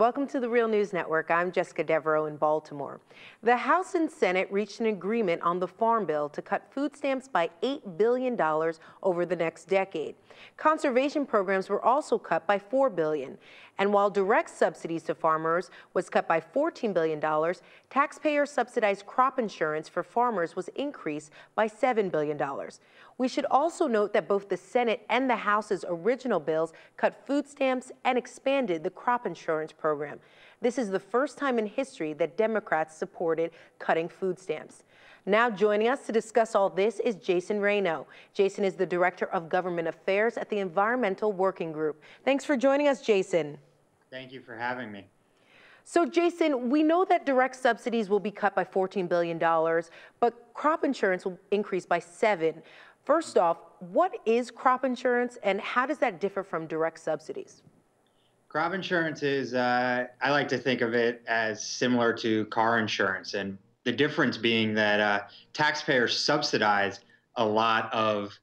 Welcome to the Real News Network. I'm Jessica Devereaux in Baltimore. The House and Senate reached an agreement on the Farm Bill to cut food stamps by $8 billion over the next decade. Conservation programs were also cut by $4 billion. And while direct subsidies to farmers was cut by $14 billion, taxpayer-subsidized crop insurance for farmers was increased by $7 billion. We should also note that both the Senate and the House's original bills cut food stamps and expanded the crop insurance program. This is the first time in history that Democrats supported cutting food stamps. Now joining us to discuss all this is Jason Rano. Jason is the Director of Government Affairs at the Environmental Working Group. Thanks for joining us, Jason. Thank you for having me. So, Jason, we know that direct subsidies will be cut by $14 billion, but crop insurance will increase by $7 billion. First off, what is crop insurance and how does that differ from direct subsidies? Crop insurance is, I like to think of it as similar to car insurance, and the difference being that taxpayers subsidize a lot of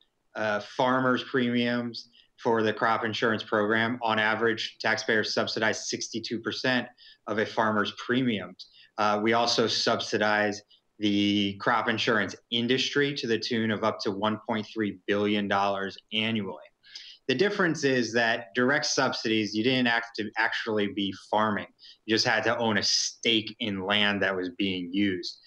farmers' premiums for the crop insurance program. On average, taxpayers subsidize 62% of a farmer's premiums. We also subsidize the crop insurance industry to the tune of up to $1.3 billion annually. The difference is that direct subsidies, you didn't have to actually be farming. You just had to own a stake in land that was being used.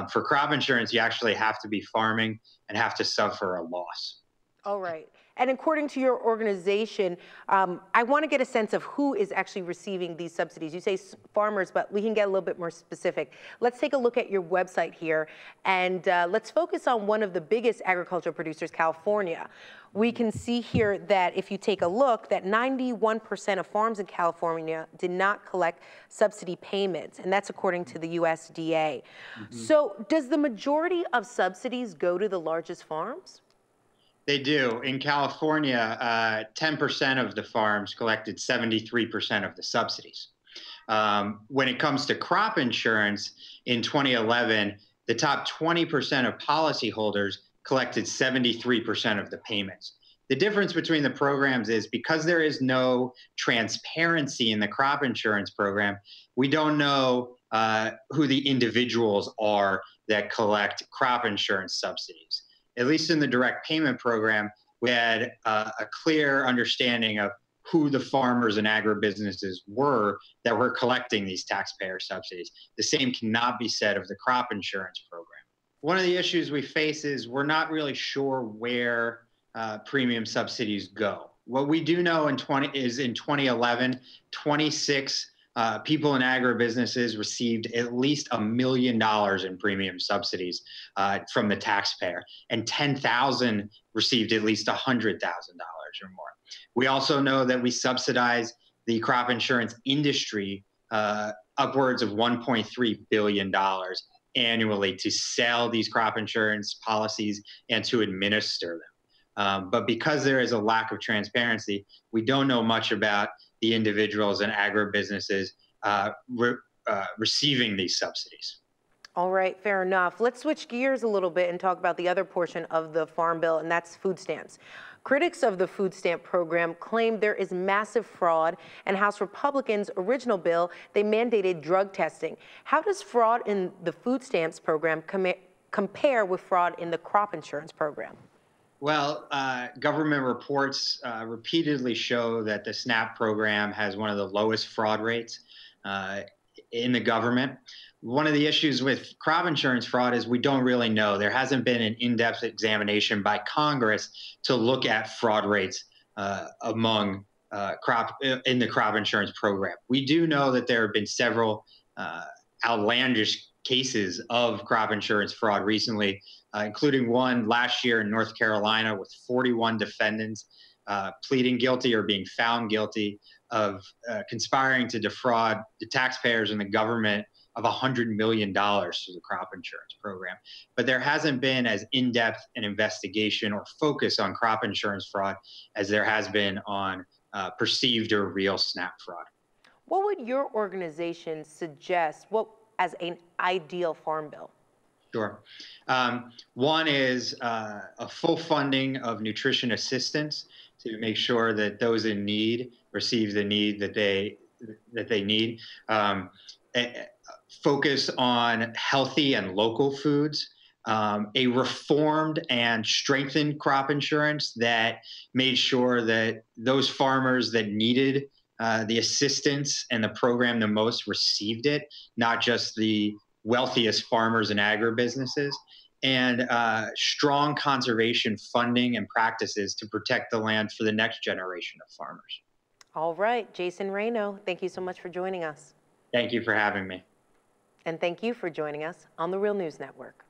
For crop insurance, you actually have to be farming and have to suffer a loss. All right. And according to your organization, I want to get a sense of who is actually receiving these subsidies. You say farmers, but we can get a little bit more specific. Let's take a look at your website here, and let's focus on one of the biggest agricultural producers, California. We can see here that if you take a look, that 91% of farms in California did not collect subsidy payments, and that's according to the USDA. So does the majority of subsidies go to the largest farms? They do. In California, 10% of the farms collected 73% of the subsidies. When it comes to crop insurance, in 2011, the top 20% of policyholders collected 73% of the payments. The difference between the programs is because there is no transparency in the crop insurance program, we don't know who the individuals are that collect crop insurance subsidies. At least in the direct payment program, we had a clear understanding of who the farmers and agribusinesses were that were collecting these taxpayer subsidies. The same cannot be said of the crop insurance program. One of the issues we face is we're not really sure where premium subsidies go. What we do know in 2011, 26 people in agribusinesses received at least $1 million in premium subsidies from the taxpayer, and 10,000 received at least $100,000 or more. We also know that we subsidize the crop insurance industry upwards of $1.3 billion annually to sell these crop insurance policies and to administer them. But because there is a lack of transparency, we don't know much about the individuals and agribusinesses receiving these subsidies. All right, fair enough. Let's switch gears a little bit and talk about the other portion of the Farm Bill, and that's food stamps. Critics of the food stamp program claim there is massive fraud, and House Republicans' original bill, they mandated drug testing. How does fraud in the food stamps program compare with fraud in the crop insurance program? Well, government reports repeatedly show that the SNAP program has one of the lowest fraud rates in the government. One of the issues with crop insurance fraud is we don't really know. There hasn't been an in-depth examination by Congress to look at fraud rates among in the crop insurance program. We do know that there have been several outlandish cases of crop insurance fraud recently, including one last year in North Carolina with 41 defendants pleading guilty or being found guilty of conspiring to defraud the taxpayers and the government of $100 million through the crop insurance program. But there hasn't been as in-depth an investigation or focus on crop insurance fraud as there has been on perceived or real SNAP fraud. What would your organization suggest as an ideal farm bill? Sure. One is a full funding of nutrition assistance to make sure that those in need receive the that they need. Focus on healthy and local foods, a reformed and strengthened crop insurance that made sure that those farmers that needed the assistance and the program the most received it, not just the wealthiest farmers and agribusinesses, and strong conservation funding and practices to protect the land for the next generation of farmers. All right, Jason Rano, thank you so much for joining us. Thank you for having me. And thank you for joining us on the Real News Network.